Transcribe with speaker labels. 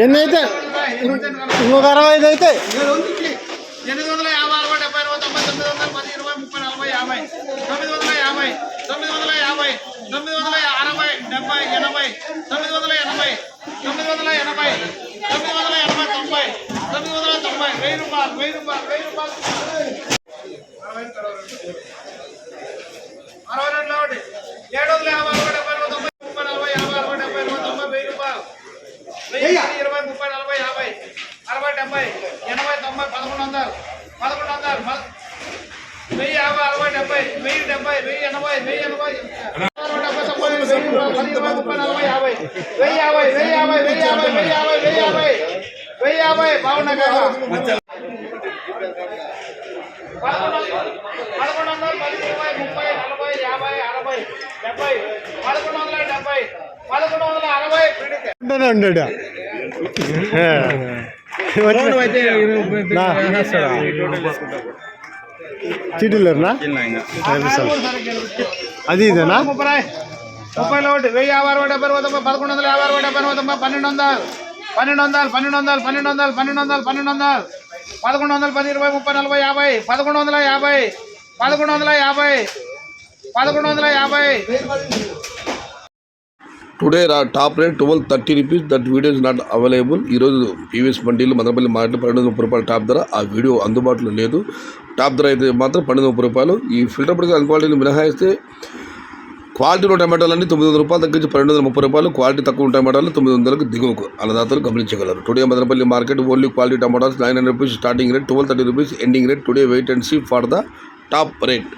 Speaker 1: ఎన్ని అయితే ఇంకొక 65 అయితే
Speaker 2: 850
Speaker 1: చీటీలేరునా అది ఇదేనా
Speaker 2: 30 1050 1150
Speaker 3: today top rate 1230 rupees. That video is not available. ఈరోజు పీవీఎస్ మండీలు మదనపల్లి మార్కెట్ 1230 రూపాయలు టాప్ ధర. ఆ వీడియో అందుబాటులో లేదు. టాప్ ధర అయితే మాత్రం 1230 రూపాయలు. ఈ ఫిల్టర్ పడిన క్వాలిటీని మినహాయిస్తే క్వాలిటీలో టమాటాలన్నీ 900 రూపాయలు తగ్గించి 1230 రూపాయలు. క్వాలిటీ తక్కువ టమాటాలు 900కు దిగువకు అన్నదాతలు గమనించగలరు. Today Madanapalle market only quality tomatoes 900 rupees starting rate, 1230 rupees ending rate. Today wait and see for the top rate.